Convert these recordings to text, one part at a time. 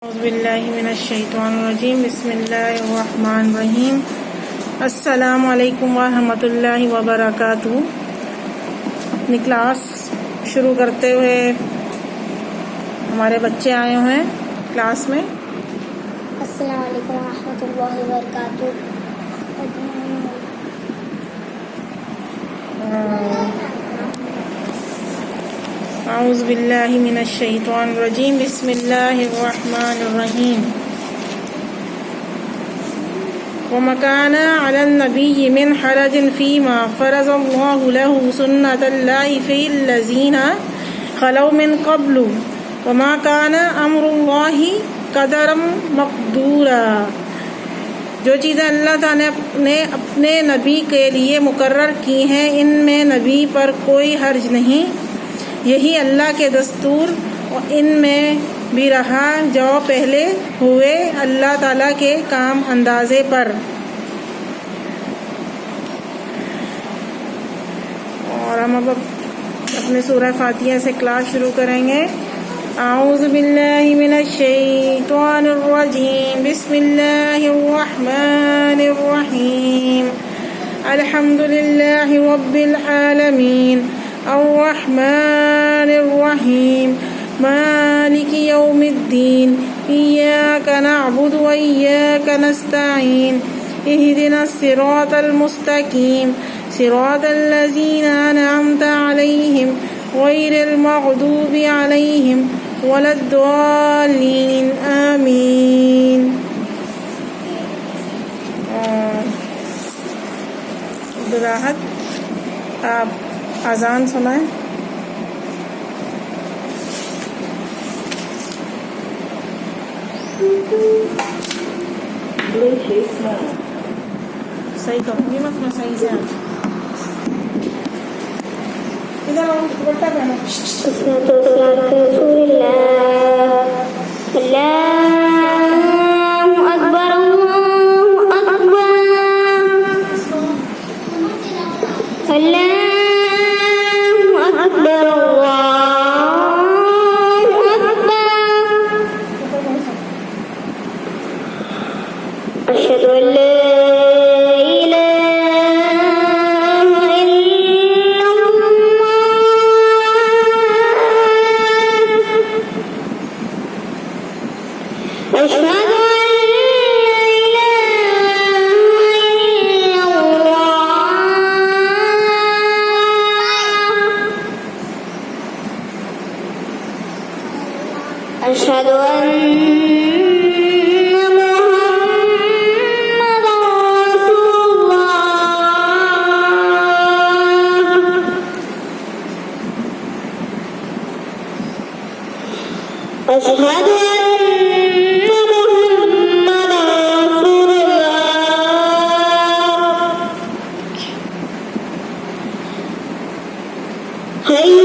اعوذ باللہ من الشیطان الرجیم بسم اللہ الرحمن الرحیم السلام علیکم ورحمۃ اللہ وبرکاتہ۔ اپنی کلاس شروع کرتے ہوئے ہمارے بچے آئے ہوئے ہیں کلاس میں۔ السلام علیکم ورحمۃ اللہ وبرکاتہ۔ اعوذ باللہ من الشیطان الرجیم بسم اللہ الرحمن الرحیم۔ وما كان على النبي من حرج فيما فرض الله له سنة الله في الذين خلوا من قبل وما كان أمر الله قدرا مقدورا۔ جو چیزیں اللہ تعالیٰ نے اپنے نبی کے لیے مقرر کی ہیں ان میں نبی پر کوئی حرج نہیں، یہی اللہ کے دستور ان میں بھی رہا جو پہلے ہوئے اللہ تعالیٰ کے کام اندازے پر۔ اور ہم اب اپنے سورہ فاتحہ سے کلاس شروع کریں گے۔ اعوذ باللہ من الشیطان الرجیم بسم اللہ الرحمن الرحیم الحمد للہ رب العالمین الرحمن الرحیم مالک یوم الدین ایاک نعبد و ایاک نستعین اہدنا الصراط المستقیم صراط الذین انعمت علیہم غیر المغضوب علیہم ولا الضالین آمین۔ عبدالراحت آپ اذان سنائیں۔ صحیح کروں گی میں صحیح سے ادھر آؤ دوپٹہ پہنو۔ رسول اللہ اللہ اکبر اللہ اکبر اللہ اکبر اللہ اکبر اشہد ان لا أشهد أن محمد رسول الله أشهد أن محمد رسول الله حي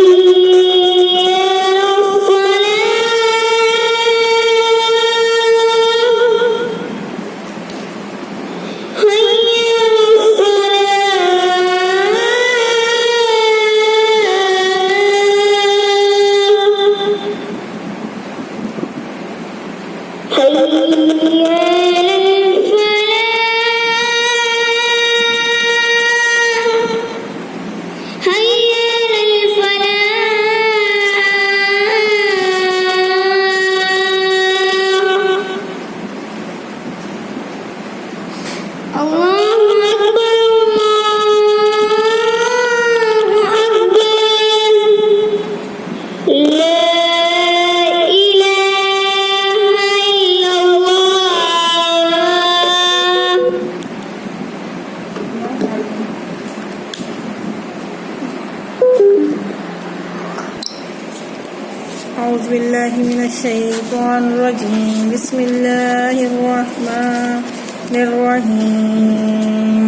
اعوذ باللہ من الشیطان الرجیم بسم اللہ الرحمن الرحیم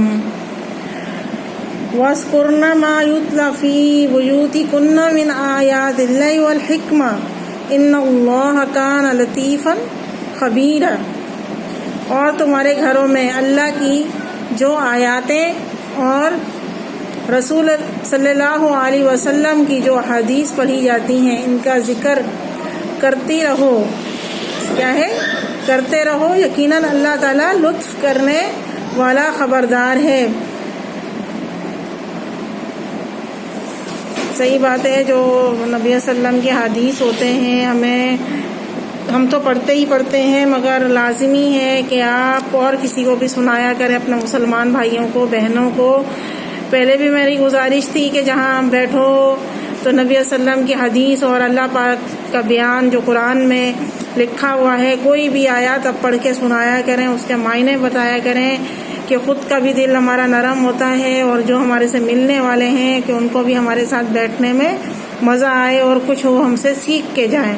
واذکرن ما یتلی فی بیوتکن من آیات اللہ والحکمہ ان اللہ کان لطیفا خبیرا۔ اور تمہارے گھروں میں اللہ کی جو آیاتیں اور رسول صلی اللہ علیہ وسلم کی جو حدیث پڑھی جاتی ہیں ان کا ذکر کرتی رہو، کیا ہے کرتے رہو، یقیناً اللہ تعالیٰ لطف کرنے والا خبردار ہے۔ صحیح بات ہے، جو نبی صلی اللہ علیہ وسلم کے حدیث ہوتے ہیں ہم تو پڑھتے ہی پڑھتے ہیں، مگر لازمی ہے کہ آپ اور کسی کو بھی سنایا کریں، اپنے مسلمان بھائیوں کو، بہنوں کو۔ پہلے بھی میری گزارش تھی کہ جہاں ہم بیٹھو تو نبی صلی اللہ علیہ وسلم کی حدیث اور اللہ پاک کا بیان جو قرآن میں لکھا ہوا ہے، کوئی بھی آیات اب پڑھ کے سنایا کریں، اس کے معنی بتایا کریں کہ خود کا بھی دل ہمارا نرم ہوتا ہے، اور جو ہمارے سے ملنے والے ہیں کہ ان کو بھی ہمارے ساتھ بیٹھنے میں مزہ آئے اور کچھ وہ ہم سے سیکھ کے جائیں۔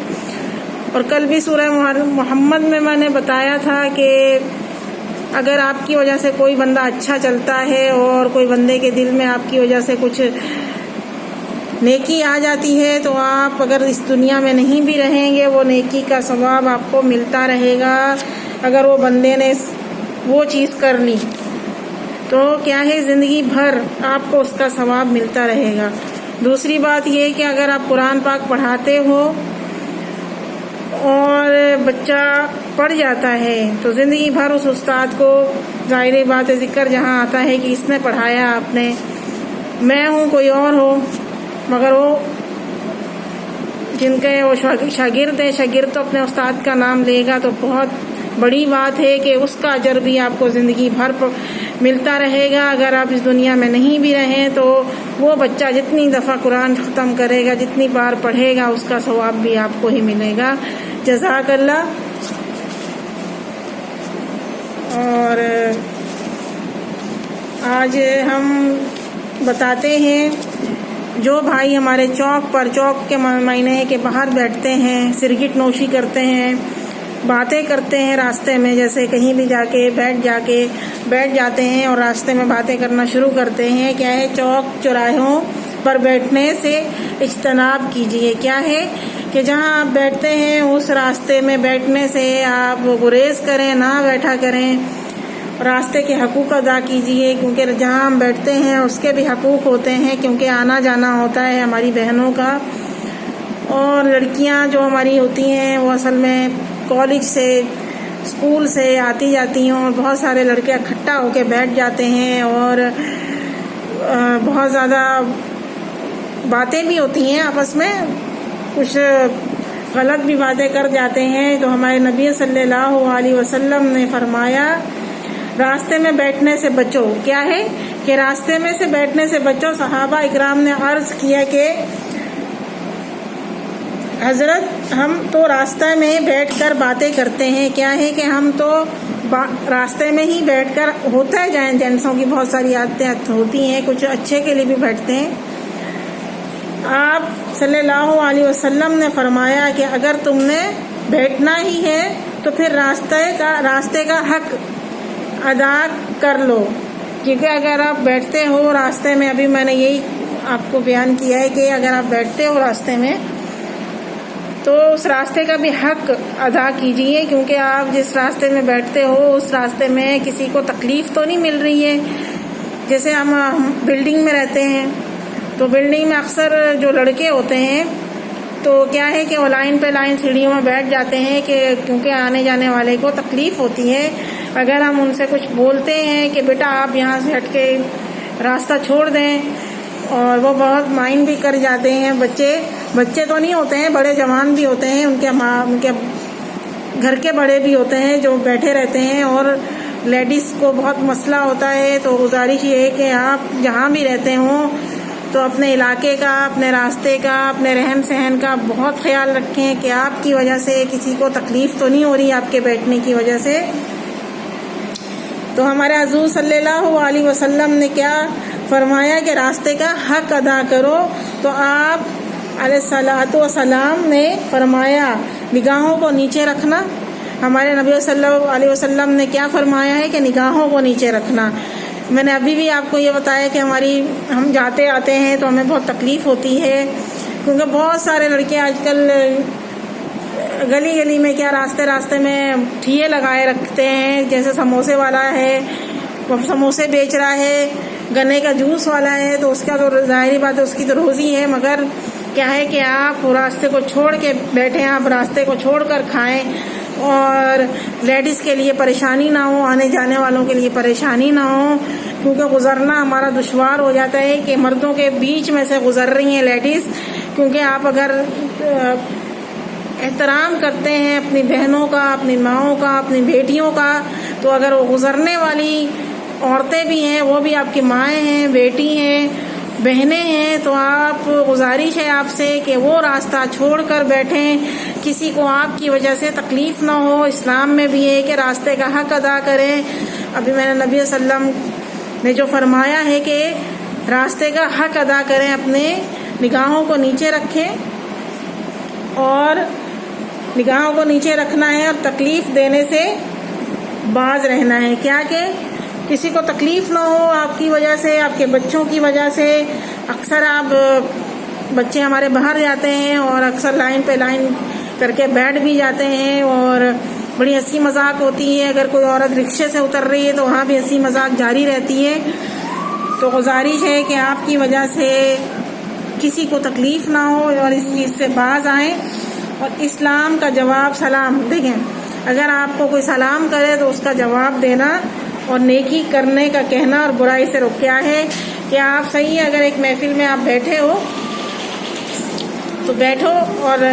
اور کل بھی سورہ محمد میں نے بتایا تھا کہ اگر آپ کی وجہ سے کوئی بندہ اچھا چلتا ہے اور کوئی بندے کے دل میں آپ کی وجہ سے کچھ نیکی آ جاتی ہے، تو آپ اگر اس دنیا میں نہیں بھی رہیں گے، وہ نیکی کا ثواب آپ کو ملتا رہے گا۔ اگر وہ بندے نے وہ چیز کر لی تو کیا ہے، زندگی بھر آپ کو اس کا ثواب ملتا رہے گا۔ دوسری بات یہ کہ اگر آپ قرآن پاک پڑھاتے ہو اور بچہ پڑھ جاتا ہے تو زندگی بھر اس استاد کو، ظاہر بات ذکر جہاں آتا ہے کہ اس نے پڑھایا، آپ نے، میں ہوں کوئی اور ہو، مگر وہ جن کے وہ شاگرد ہیں، شاگرد تو اپنے استاد کا نام لے گا، تو بہت بڑی بات ہے کہ اس کا اجر بھی آپ کو زندگی بھر ملتا رہے گا۔ اگر آپ اس دنیا میں نہیں بھی رہیں تو وہ بچہ جتنی دفعہ قرآن ختم کرے گا، جتنی بار پڑھے گا، اس کا ثواب بھی آپ کو ہی ملے گا۔ جزاک اللہ۔ اور آج ہم بتاتے ہیں، جو بھائی ہمارے چوک کے مہینے کے باہر بیٹھتے ہیں، سرگٹ نوشی کرتے ہیں، باتیں کرتے ہیں راستے میں، جیسے کہیں بھی جا کے بیٹھ جاتے ہیں اور راستے میں باتیں کرنا شروع کرتے ہیں، کیا ہے، چوک چوراہوں پر بیٹھنے سے اجتناب کیجیے۔ کیا ہے کہ جہاں آپ بیٹھتے ہیں اس راستے میں بیٹھنے سے آپ گریز کریں، نہ بیٹھا کریں، راستے کے حقوق ادا کیجیے، کیونکہ جہاں ہم بیٹھتے ہیں اس کے بھی حقوق ہوتے ہیں، کیونکہ آنا جانا ہوتا ہے ہماری بہنوں کا۔ اور لڑکیاں جو ہماری ہوتی ہیں وہ اصل میں کالج سے، اسکول سے آتی جاتی ہیں، اور بہت سارے لڑکے اکٹھا ہو کے بیٹھ جاتے ہیں، اور بہت زیادہ باتیں بھی ہوتی ہیں آپس میں، کچھ غلط بھی باتیں کر جاتے ہیں۔ تو ہمارے نبی صلی اللہ علیہ وسلم نے فرمایا، راستے میں بیٹھنے سے بچو۔ کیا ہے کہ راستے میں سے بیٹھنے سے بچو۔ صحابہ اکرام نے عرض کیا کہ حضرت، ہم تو راستے میں بیٹھ کر باتیں کرتے ہیں، کیا ہے کہ ہم تو راستے میں ہی بیٹھ کر، ہوتا ہے جینسوں کی بہت ساری عادتیں ہوتی ہیں، کچھ اچھے کے لیے بھی بیٹھتے ہیں۔ آپ صلی اللہ علیہ وسلم نے فرمایا کہ اگر تم نے بیٹھنا ہی ہے تو پھر راستے کا حق ادا کر لو، کیونکہ اگر آپ بیٹھتے ہو راستے میں، ابھی میں نے یہی آپ کو بیان کیا ہے کہ اگر آپ بیٹھتے ہو راستے میں تو اس راستے کا بھی حق ادا کیجیے، کیونکہ آپ جس راستے میں بیٹھتے ہو اس راستے میں کسی کو تکلیف تو نہیں مل رہی ہے۔ جیسے ہم بلڈنگ میں رہتے ہیں تو بلڈنگ میں اکثر جو لڑکے ہوتے ہیں تو کیا ہے کہ وہ لائن پہ لائن سیڑھیوں میں بیٹھ جاتے ہیں، کہ کیونکہ آنے جانے والے کو تکلیف ہوتی ہے۔ اگر ہم ان سے کچھ بولتے ہیں کہ بیٹا آپ یہاں سے ہٹ کے راستہ چھوڑ دیں، اور وہ بہت مائنڈ بھی کر جاتے ہیں۔ بچے تو نہیں ہوتے ہیں، بڑے جوان بھی ہوتے ہیں، ان کے گھر کے بڑے بھی ہوتے ہیں جو بیٹھے رہتے ہیں، اور لیڈیز کو بہت مسئلہ ہوتا ہے۔ تو گزارش یہ ہے کہ آپ جہاں بھی رہتے ہوں تو اپنے علاقے کا، اپنے راستے کا، اپنے رہن سہن کا بہت خیال رکھیں کہ آپ کی وجہ سے کسی کو تکلیف تو نہیں ہو رہی آپ کے بیٹھنے کی وجہ سے۔ تو ہمارے حضور صلی اللہ علیہ وسلم نے کیا فرمایا کہ راستے کا حق ادا کرو۔ تو آپ علیہ الصلوۃ والسلام نے فرمایا نگاہوں کو نیچے رکھنا۔ ہمارے نبی صلی اللہ علیہ وسلم نے کیا فرمایا ہے کہ نگاہوں کو نیچے رکھنا۔ میں نے ابھی بھی آپ کو یہ بتایا کہ ہم جاتے آتے ہیں تو ہمیں بہت تکلیف ہوتی ہے، کیونکہ بہت سارے لڑکے آج کل گلی گلی میں، کیا راستے میں ٹھیے لگائے رکھتے ہیں، جیسے سموسے والا ہے وہ سموسے بیچ رہا ہے، گنے کا جوس والا ہے، تو اس کا تو ظاہری بات ہے اس کی تو روزی ہے، مگر کیا ہے کہ آپ راستے کو چھوڑ کے بیٹھیں، آپ راستے کو چھوڑ کر کھائیں۔ اور لیڈیز کے لیے پریشانی نہ ہو، آنے جانے والوں کے لیے پریشانی نہ ہو، کیونکہ گزرنا ہمارا دشوار ہو جاتا ہے کہ مردوں کے بیچ میں سے گزر رہی ہیں لیڈیز. کیونکہ آپ اگر احترام کرتے ہیں اپنی بہنوں کا، اپنی ماؤں کا، اپنی بیٹیوں کا، تو اگر وہ گزرنے والی عورتیں بھی ہیں، وہ بھی آپ کی مائیں ہیں، بیٹی ہیں، بہنیں ہیں، تو آپ گزارش ہے آپ سے کہ وہ راستہ چھوڑ کر بیٹھیں، کسی کو آپ کی وجہ سے تکلیف نہ ہو. اسلام میں بھی ہے کہ راستے کا حق ادا کریں. ابھی میں نے نبی صلی اللہ علیہ وسلم نے جو فرمایا ہے کہ راستے کا حق ادا کریں، اپنے نگاہوں کو نیچے رکھیں، اور نگاہوں کو نیچے رکھنا ہے اور تکلیف دینے سے باز رہنا ہے. کیا کہ کسی کو تکلیف نہ ہو آپ کی وجہ سے، آپ کے بچوں کی وجہ سے. اکثر آپ بچے ہمارے باہر جاتے ہیں اور اکثر لائن پہ لائن کر کے بیٹھ بھی جاتے ہیں، اور بڑی ہنسی مذاق ہوتی ہے. اگر کوئی عورت رکشے سے اتر رہی ہے تو وہاں بھی ہنسی مذاق جاری رہتی ہے. تو گزارش ہے کہ آپ کی وجہ سے کسی کو تکلیف نہ ہو اور اس چیز سے باز آئیں. اور اسلام کا جواب سلام. دیکھیں، اگر آپ کو کوئی سلام کرے تو اس کا جواب دینا اور نیکی کرنے کا کہنا اور برائی سے روکیا ہے. کہ آپ صحیح ہے، اگر ایک محفل میں آپ بیٹھے ہو تو بیٹھو، اور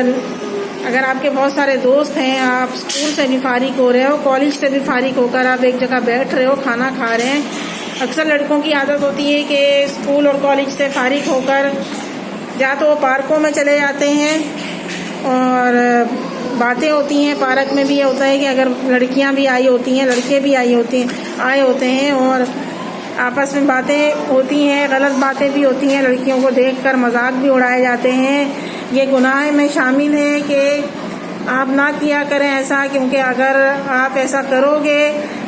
اگر آپ کے بہت سارے دوست ہیں، آپ اسکول سے بھی فارغ ہو رہے ہو، کالج سے بھی فارغ ہو کر آپ ایک جگہ بیٹھ رہے ہو، کھانا کھا رہے ہیں. اکثر لڑکوں کی عادت ہوتی ہے کہ اسکول اور کالج سے فارغ ہو کر یا تو وہ پارکوں میں چلے جاتے ہیں اور باتیں ہوتی ہیں. پارک میں بھی یہ ہوتا ہے کہ اگر لڑکیاں بھی آئی ہوتی ہیں، لڑکے بھی آئے ہوتے ہیں اور آپس میں باتیں ہوتی ہیں، غلط باتیں بھی ہوتی ہیں، لڑکیوں کو دیکھ کر مذاق بھی اڑائے جاتے ہیں. یہ گناہ میں شامل ہے کہ آپ نہ کیا کریں ایسا، کیونکہ اگر آپ ایسا کرو گے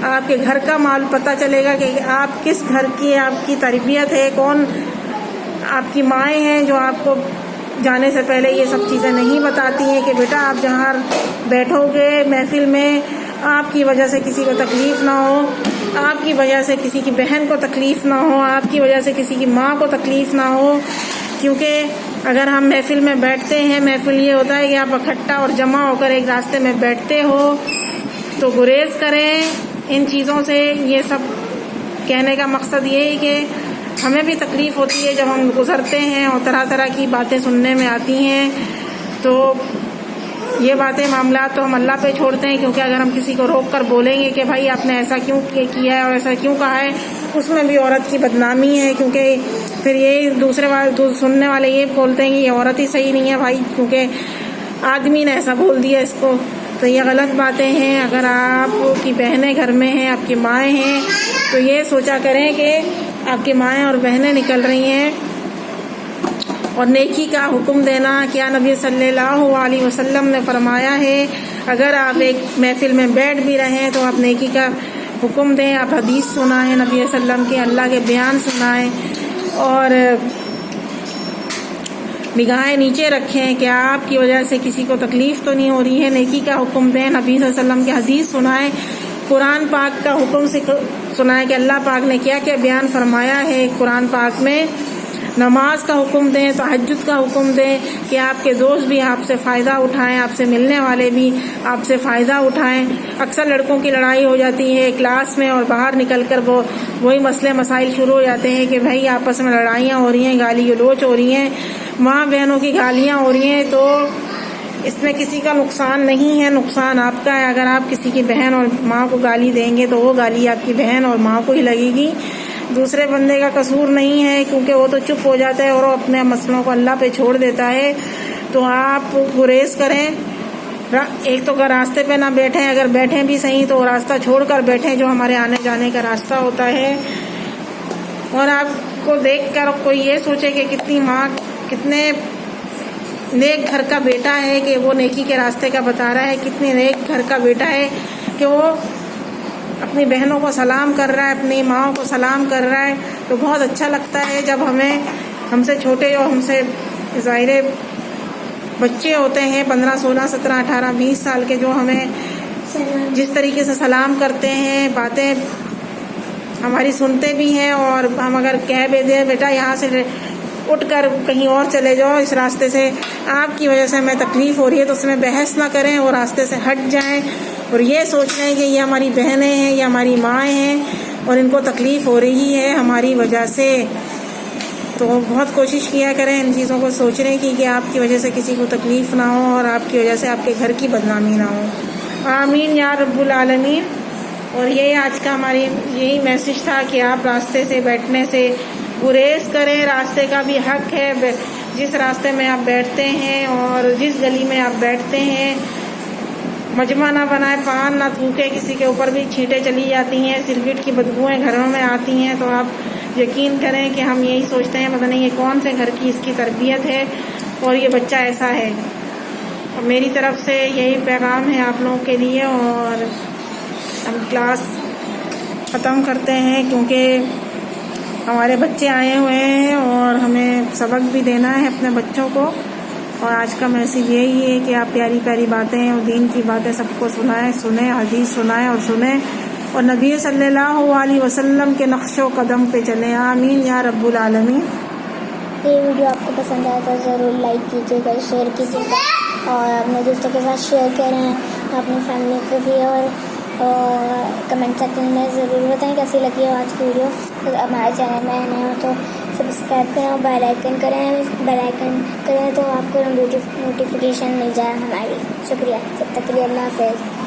آپ کے گھر کا مال پتہ چلے گا کہ آپ کس گھر کی آپ کی تربیت ہے، کون آپ کی مائیں ہیں جو آپ کو جانے سے پہلے یہ سب چیزیں نہیں بتاتی ہیں کہ بیٹا آپ جہاں بیٹھو گے محفل میں آپ کی وجہ سے کسی کو تکلیف نہ ہو، آپ کی وجہ سے کسی کی بہن کو تکلیف نہ ہو، آپ کی وجہ سے کسی کی ماں کو تکلیف نہ ہو. کیونکہ اگر ہم محفل میں بیٹھتے ہیں، محفل یہ ہوتا ہے کہ آپ اکٹھا اور جمع ہو کر ایک راستے میں بیٹھتے ہو، تو گریز کریں ان چیزوں سے. یہ سب کہنے کا مقصد یہ ہے کہ ہمیں بھی تکلیف ہوتی ہے جب ہم گزرتے ہیں اور طرح طرح کی باتیں سننے میں آتی ہیں. تو یہ باتیں معاملات تو ہم اللہ پہ چھوڑتے ہیں، کیونکہ اگر ہم کسی کو روک کر بولیں گے کہ بھائی آپ نے ایسا کیوں کیا ہے اور ایسا کیوں کہا ہے، اس میں بھی عورت کی بدنامی ہے. کیونکہ پھر یہ دوسرے سننے والے یہ بولتے ہیں کہ یہ عورت ہی صحیح نہیں ہے بھائی، کیونکہ آدمی نے ایسا بول دیا اس کو. تو یہ غلط باتیں ہیں. اگر آپ کی بہنیں گھر میں ہیں، آپ کی مائیں ہیں، تو یہ سوچا کریں کہ آپ کی مائیں اور بہنیں نکل رہی ہیں. اور نیکی کا حکم دینا، کیا نبی صلی اللہ علیہ وسلم نے فرمایا ہے اگر آپ ایک محفل میں بیٹھ بھی رہے ہیں تو آپ نیکی کا حکم دیں. آپ حدیث سنائیں نبی صلی اللہ علیہ وسلم کے، اللہ کے بیان سنائیں اور نگاہیں نیچے رکھیں کہ آپ کی وجہ سے کسی کو تکلیف تو نہیں ہو رہی ہے. نیکی کا حکم دیں، نبی صلی اللہ علیہ وسلم کی حدیث سنائیں، قرآن پاک کا حکم سنائیں کہ اللہ پاک نے کیا کیا بیان فرمایا ہے قرآن پاک میں. نماز کا حکم دیں، تہجد کا حکم دیں کہ آپ کے دوست بھی آپ سے فائدہ اٹھائیں، آپ سے ملنے والے بھی آپ سے فائدہ اٹھائیں. اکثر لڑکوں کی لڑائی ہو جاتی ہے کلاس میں اور باہر نکل کر وہی مسئلے مسائل شروع ہو جاتے ہیں کہ بھائی آپس میں لڑائیاں ہو رہی ہیں، گالی گلوچ ہو رہی ہیں، ماں بہنوں کی گالیاں ہو رہی ہیں. تو اس میں کسی کا نقصان نہیں ہے، نقصان آپ کا ہے. اگر آپ کسی کی بہن اور ماں کو گالی دیں گے تو وہ گالی آپ کی بہن اور ماں کو ہی لگے گی، دوسرے بندے کا قصور نہیں ہے، کیونکہ وہ تو چپ ہو جاتا ہے اور وہ اپنے مسئلوں کو اللہ پہ چھوڑ دیتا ہے. تو آپ گریز کریں. ایک تو اگر راستے پہ نہ بیٹھیں، اگر بیٹھیں بھی صحیح تو راستہ چھوڑ کر بیٹھیں جو ہمارے آنے جانے کا راستہ ہوتا ہے. اور آپ کو دیکھ کر کوئی یہ سوچے کہ کتنی ماں کتنے نیک گھر کا بیٹا ہے کہ وہ نیکی کے راستے کا بتا رہا ہے، کتنے نیک گھر کا بیٹا ہے کہ وہ اپنی بہنوں کو سلام کر رہا ہے، اپنی ماؤں کو سلام کر رہا ہے. تو بہت اچھا لگتا ہے جب ہم سے چھوٹے اور ہم سے ظاہر بچے ہوتے ہیں 15 16 17 18 20 سال کے، جو ہمیں جس طریقے سے سلام کرتے ہیں، باتیں ہماری سنتے بھی ہیں. اور ہم اگر کہہ بھی دیں بیٹا یہاں سے اٹھ کر کہیں اور چلے جاؤ، اس راستے سے آپ کی وجہ سے ہمیں تکلیف ہو رہی ہے، تو اس میں بحث نہ کریں اور راستے سے ہٹ جائیں، اور یہ سوچ لیں کہ یہ ہماری بہنیں ہیں، یہ ہماری مائیں ہیں اور ان کو تکلیف ہو رہی ہے ہماری وجہ سے۔ تو بہت کوشش کیا کریں ان چیزوں کو سوچنے کی کہ آپ کی وجہ سے کسی کو تکلیف نہ ہو اور آپ کی وجہ سے آپ کے گھر کی بدنامی نہ ہو۔ آمین یا رب العالمین۔ اور یہی آج کا یہی میسج تھا کہ آپ راستے سے بیٹھنے سے گریز کریں، راستے کا بھی حق ہے، جس راستے میں آپ بیٹھتے ہیں اور جس گلی میں آپ بیٹھتے ہیں مجمع نہ بنائے، پان نہ تھوکے، کسی کے اوپر بھی چھینٹیں چلی جاتی ہیں، سگریٹ کی بدبوئیں گھروں میں آتی ہیں، تو آپ یقین کریں کہ ہم یہی سوچتے ہیں پتہ نہیں یہ کون سے گھر کی اس کی تربیت ہے اور یہ بچہ ایسا ہے۔ اور میری طرف سے یہی پیغام ہے آپ لوگوں کے لیے، اور ہم کلاس ختم کرتے ہیں کیونکہ ہمارے بچے آئے ہوئے ہیں اور ہمیں سبق بھی دینا ہے اپنے بچوں کو۔ اور آج کا میسیج یہی ہے کہ آپ پیاری پیاری باتیں اور دین کی باتیں سب کو سنیں، حدیث سنائیں اور سنیں، اور نبی صلی اللہ علیہ وسلم کے نقش و قدم پہ چلیں۔ آمین یا رب العالمین۔ یہ ویڈیو آپ کو پسند آیا تو ضرور لائک کیجیے گا، شیئر کیجیے گا، اور اپنے دوستوں کے ساتھ شیئر کریں، اپنی فیملی کو بھی، اور کمنٹ سیکشن میں ضرور بتائیں کیسی لگی ہے آج کی ویڈیو۔ اگر ہمارے چینل میں نئے ہو تو سبسکرائب کریں اور بیل آئکن کریں تو آپ کو نوٹیفیکیشن مل جائے ہماری۔ شکریہ، تب تک کے لیے اللہ حافظ۔